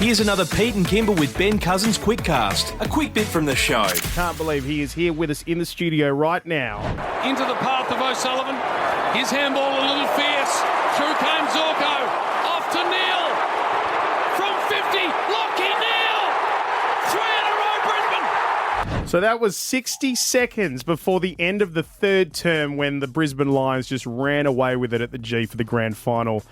Here's another Pete and Kimber with Ben Cousins Quickcast. A quick bit from the show. Can't believe he is here with us in the studio right now. Into the path of O'Sullivan. His handball a little fierce. Through came Zorko. Off to Neale. From 50, Lachie Neale. 3 in a row, Brisbane. So that was 60 seconds before the end of the third term when the Brisbane Lions just ran away with it at the G for the grand final.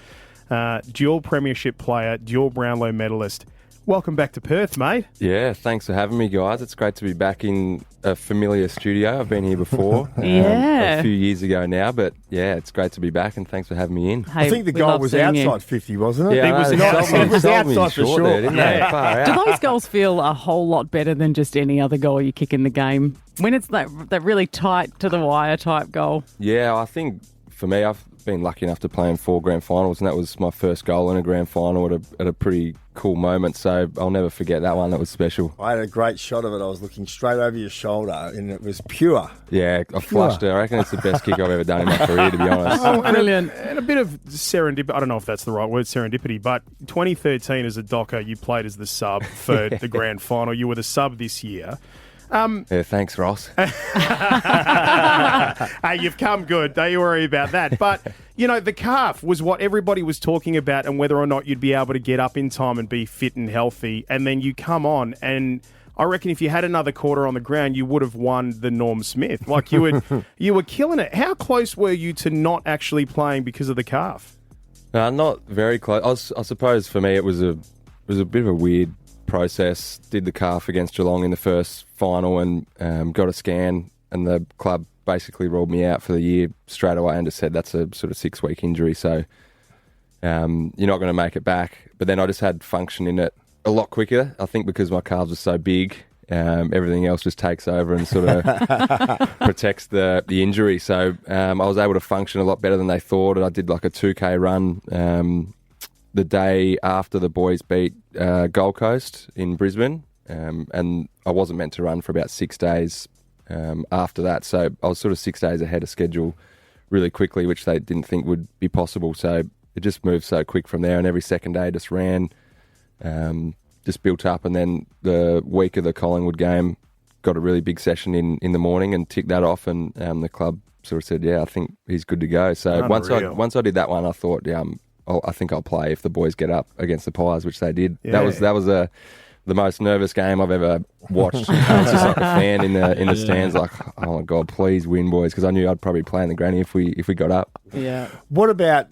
Dual premiership player, dual Brownlow medalist. Welcome back to Perth, mate. Yeah, thanks for having me, guys. It's great to be back in a familiar studio. I've been here before Yeah. a few years ago now, but yeah, it's great to be back and thanks for having me in. Hey, I think the we goal love was seeing you. outside 50, wasn't it? Yeah, It was I not- know, it was sold me outside for short sure. there, didn't they? Far out. Do those goals feel a whole lot better than just any other goal you kick in the game? When it's that really tight to the wire type goal. Yeah, I think for me, I've been lucky enough to play in 4 grand finals, and that was my first goal in a grand final at a pretty cool moment. So I'll never forget that one. That was special. I had a great shot of it. I was looking straight over your shoulder, and it was pure. Yeah, I flushed it. I reckon it's the best kick I've ever done in my career, to be honest. Oh, Brilliant. And a bit of serendipity. I don't know if that's the right word, serendipity, but 2013 as a Docker, you played as the sub for the grand final. You were the sub this year. Yeah, thanks, Ross. Hey, you've come good. Don't you worry about that. But, you know, the calf was what everybody was talking about and whether or not you'd be able to get up in time and be fit and healthy. And then you come on and I reckon if you had another quarter on the ground, you would have won the Norm Smith. Like you were killing it. How close were you to not actually playing because of the calf? Not very close. I suppose for me it was a bit of a weird process. Did the calf against Geelong in the first final and got a scan, and the club basically ruled me out for the year straight away and just said that's a sort of 6-week injury, so you're not going to make it back. But then I just had function in it a lot quicker. I think because my calves are so big, everything else just takes over and sort of protects the injury. So I was able to function a lot better than they thought. And I did like a 2K run the day after the boys beat Gold Coast in Brisbane, and I wasn't meant to run for about 6 days after that. So I was sort of 6 days ahead of schedule really quickly, which they didn't think would be possible. So it just moved so quick from there, and every second day just ran. Just built up, and then the week of the Collingwood game got a really big session in the morning and ticked that off, and the club sort of said, yeah, I think he's good to go. So once I did that one, I thought, yeah, I think I'll play if the boys get up against the Pies, which they did. Yeah. That was the most nervous game I've ever watched. I was just like a fan in the stands, like, oh my God, please win, boys, because I knew I'd probably play in the granny if we got up. Yeah. What about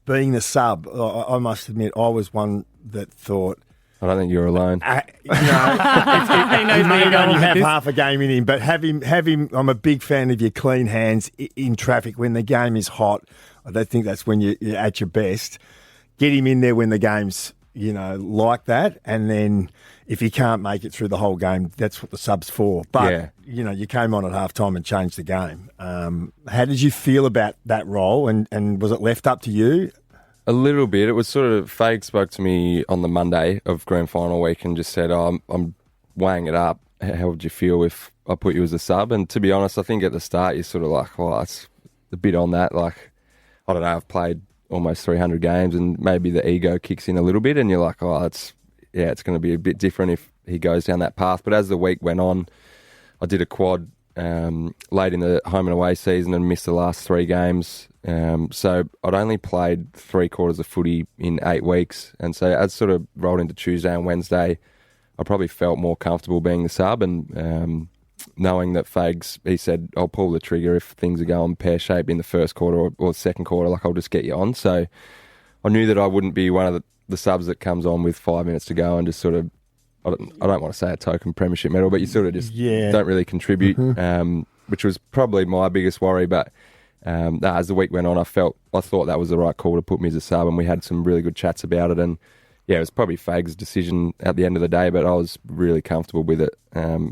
being the sub? I must admit, I was one that thought, I don't think you're alone. He knows he where may you're going only with have this. half a game in him, but have him. I'm a big fan of your clean hands in traffic when the game is hot. I don't think that's when you're at your best. Get him in there when the game's, like that, and then if he can't make it through the whole game, that's what the sub's for. But, you came on at halftime and changed the game. How did you feel about that role, and was it left up to you? A little bit. It was sort of, Fague spoke to me on the Monday of grand final week and just said, I'm weighing it up. How would you feel if I put you as a sub? And to be honest, I think at the start you're sort of like, well, it's a bit on that. Like, I don't know, I've played almost 300 games and maybe the ego kicks in a little bit and you're like, oh, it's going to be a bit different if he goes down that path. But as the week went on, I did a quad late in the home and away season and missed the last 3 games. So I'd only played 3/4 of footy in 8 weeks. And so as sort of rolled into Tuesday and Wednesday, I probably felt more comfortable being the sub and knowing that he said, I'll pull the trigger if things are going pear-shaped in the first quarter or second quarter, like I'll just get you on. So I knew that I wouldn't be one of the subs that comes on with 5 minutes to go and just sort of, I don't want to say a token premiership medal, but you sort of just don't really contribute, which was probably my biggest worry. But as the week went on, I thought that was the right call to put me as a sub, and we had some really good chats about it. And yeah, it was probably Fage's decision at the end of the day, but I was really comfortable with it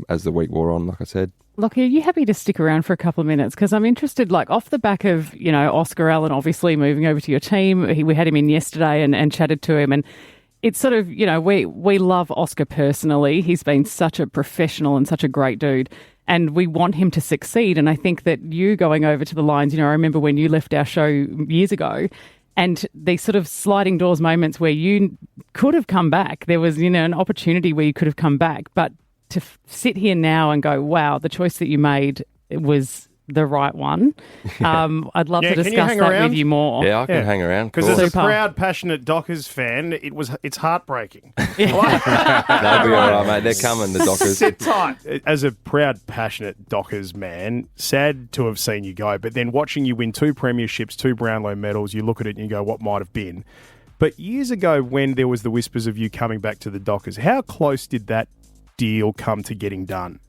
as the week wore on, like I said. Lachie, are you happy to stick around for a couple of minutes? Because I'm interested, like, off the back of, Oscar Allen obviously moving over to your team. We had him in yesterday and chatted to him, and it's sort of, we love Oscar personally. He's been such a professional and such a great dude, and we want him to succeed. And I think that you going over to the Lions, I remember when you left our show years ago, And these sort of sliding doors moments where you could have come back. There was, an opportunity where you could have come back. But to sit here now and go, wow, the choice that you made was the right one. I'd love to discuss that with you more. Yeah, I can hang around. Because as a proud, passionate Dockers fan, it's heartbreaking. They'll be all right, mate. They're coming, the Dockers. Sit tight. As a proud, passionate Dockers man, sad to have seen you go, but then watching you win 2 premierships, 2 Brownlow medals, you look at it and you go, what might have been? But years ago, when there was the whispers of you coming back to the Dockers, how close did that deal come to getting done?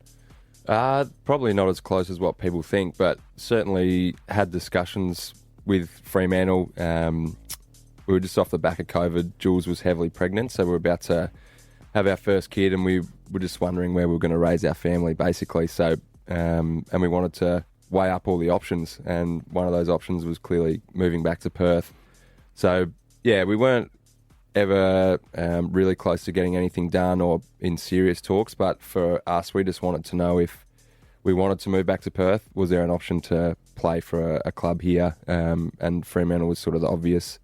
Probably not as close as what people think, but certainly had discussions with Fremantle. We were just off the back of COVID. Jules was heavily pregnant, so we were about to have our first kid, and we were just wondering where we were going to raise our family, basically. So, and we wanted to weigh up all the options, and one of those options was clearly moving back to Perth. So, yeah, we weren't ever really close to getting anything done or in serious talks, but for us, we just wanted to know if we wanted to move back to Perth, was there an option to play for a club here? And Fremantle was sort of the obvious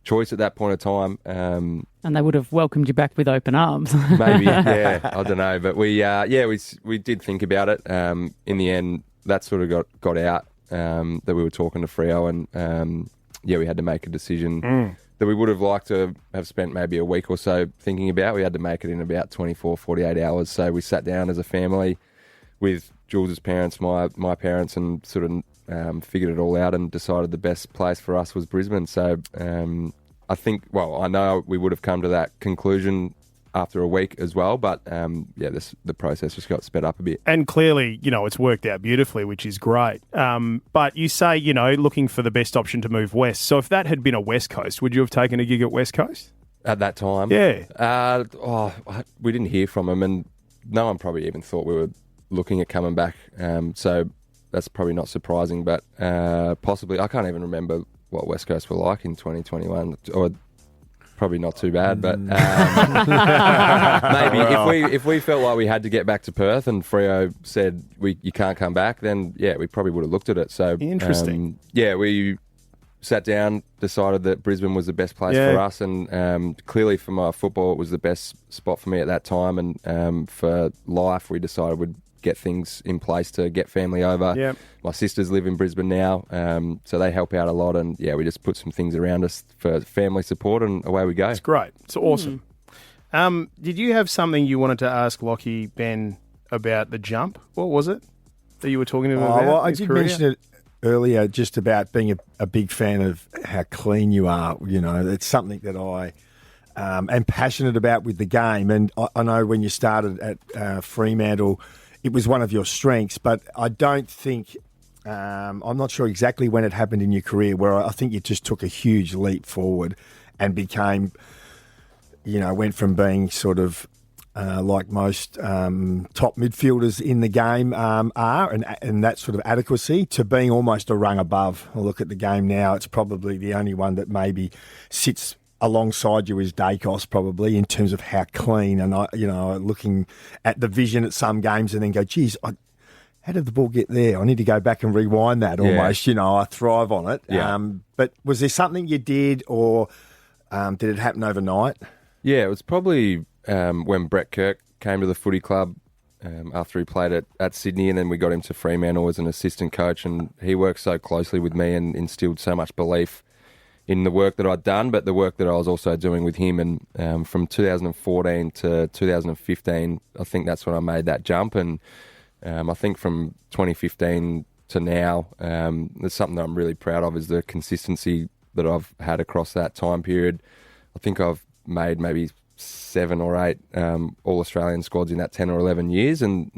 choice at that point of time. And they would have welcomed you back with open arms. Maybe, yeah, I don't know. But we did think about it. In the end, that sort of got out that we were talking to Freo, and we had to make a decision that we would have liked to have spent maybe a week or so thinking about. We had to make it in about 24, 48 hours. So we sat down as a family with Jules' parents, my parents, and sort of figured it all out and decided the best place for us was Brisbane. So I think, I know we would have come to that conclusion after a week as well, but the process just got sped up a bit. And clearly, it's worked out beautifully, which is great. But you say, looking for the best option to move west. So if that had been a West Coast, would you have taken a gig at West Coast? At that time? Yeah. We didn't hear from them, and no one probably even thought we were looking at coming back. So that's probably not surprising, but possibly, I can't even remember what West Coast were like in 2021, or probably not too bad, but maybe if we felt like we had to get back to Perth and Freo said you can't come back, then we probably would have looked at it. So interesting. We sat down, decided that Brisbane was the best place for us, and clearly for my football, it was the best spot for me at that time, and for life, we decided we'd get things in place to get family over. Yep. My sisters live in Brisbane now, so they help out a lot, and we just put some things around us for family support, and away we go. It's great. It's awesome. Did you have something you wanted to ask Lachie, Ben, about the jump? What was it that you were talking to him about? Well, I did mention it earlier, just about being a big fan of how clean you are. It's something that I am passionate about with the game, and I know when you started at Fremantle, it was one of your strengths, but I don't think, I'm not sure exactly when it happened in your career, where I think you just took a huge leap forward and became, went from being sort of like most top midfielders in the game are, and that sort of adequacy, to being almost a rung above. I look at the game now, it's probably the only one that maybe sits alongside you is Dacos, probably, in terms of how clean. And looking at the vision at some games and then go, geez, how did the ball get there? I need to go back and rewind that almost. I thrive on it. Yeah. But was there something you did, or did it happen overnight? Yeah, it was probably when Brett Kirk came to the footy club after he played at Sydney, and then we got him to Fremantle as an assistant coach, and he worked so closely with me and instilled so much belief in the work that I'd done, but the work that I was also doing with him. And from 2014 to 2015, I think that's when I made that jump. And I think from 2015 to now, there's something that I'm really proud of, is the consistency that I've had across that time period. I think I've made maybe 7 or 8 All-Australian squads in that 10 or 11 years. And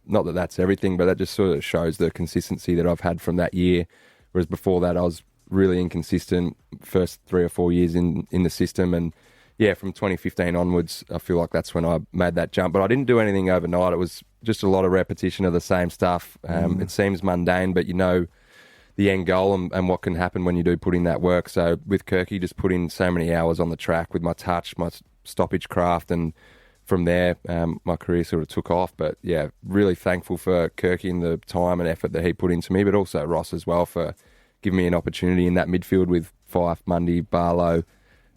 not that that's everything, but that just sort of shows the consistency that I've had from that year. Whereas before that, I was really inconsistent first 3 or 4 years in the system. And from 2015 onwards, I feel like that's when I made that jump. But I didn't do anything overnight. It was just a lot of repetition of the same stuff. It seems mundane, but the end goal and what can happen when you do put in that work. So with Kirky, just put in so many hours on the track with my touch, my stoppage craft, and from there, my career sort of took off. But really thankful for Kirky and the time and effort that he put into me, but also Ross as well for giving me an opportunity in that midfield with Fife, Mundy, Barlow.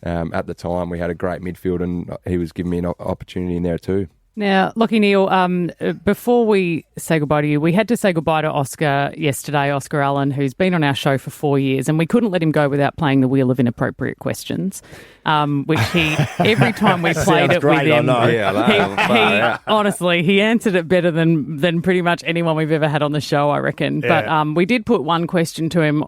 At the time, we had a great midfield, and he was giving me an opportunity in there too. Now, Lachie Neale, before we say goodbye to you, we had to say goodbye to Oscar yesterday, Oscar Allen, who's been on our show for 4 years, and we couldn't let him go without playing the Wheel of Inappropriate Questions, which he, every time we played it with him, honestly, he answered it better than pretty much anyone we've ever had on the show, I reckon. Yeah. But we did put one question to him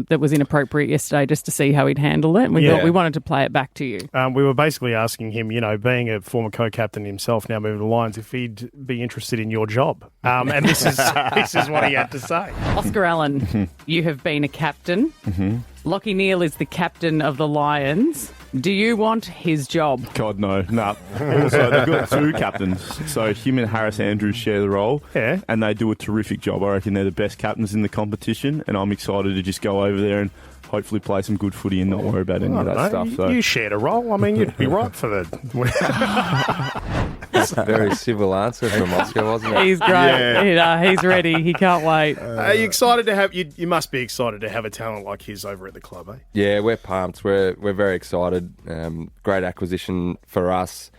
that was inappropriate yesterday just to see how he'd handle it, and we thought we wanted to play it back to you. We were basically asking him, being a former co-captain himself, now moving to the Lions, if he'd be interested in your job. And this is what he had to say. Oscar Allen, you have been a captain. Lachie Neale is the captain of the Lions. Do you want his job? God, no. Nah. Also, they've got 2 captains. So him and Harris Andrews share the role. Yeah. And they do a terrific job. I reckon they're the best captains in the competition. And I'm excited to just go over there and hopefully play some good footy and not worry about any of that stuff. So. You shared a role. I mean, you'd be right for the... That's a very civil answer from Oscar, wasn't it? He's great. Yeah. He's ready. He can't wait. Are you excited to have... You must be excited to have a talent like his over at the club, eh? Yeah, we're pumped. We're very excited. Great acquisition for us.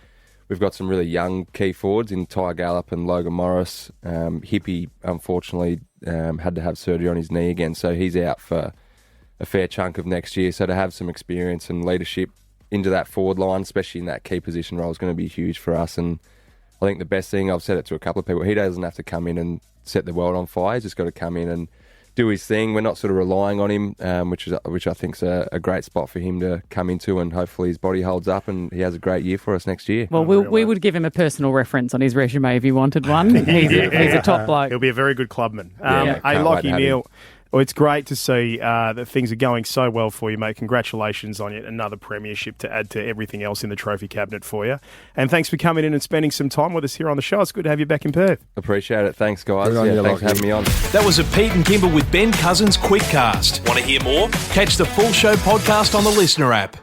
We've got some really young key forwards in Ty Gallup and Logan Morris. Hippie, unfortunately, had to have surgery on his knee again, so he's out for a fair chunk of next year. So to have some experience and leadership into that forward line, especially in that key position role, is going to be huge for us. And I think the best thing, I've said it to a couple of people, he doesn't have to come in and set the world on fire. He's just got to come in and do his thing. We're not sort of relying on him, which I think is a great spot for him to come into, and hopefully his body holds up and he has a great year for us next year. Well, we would give him a personal reference on his resume if he wanted one. He's a top bloke. He'll be a very good clubman. Hey, Lachie Neale, well, it's great to see that things are going so well for you, mate. Congratulations on yet another premiership to add to everything else in the trophy cabinet for you. And thanks for coming in and spending some time with us here on the show. It's good to have you back in Perth. Appreciate it. Thanks, guys. Thanks for having me on. That was a Pete and Kimber with Ben Cousins Quickcast. Want to hear more? Catch the full show podcast on the Listener app.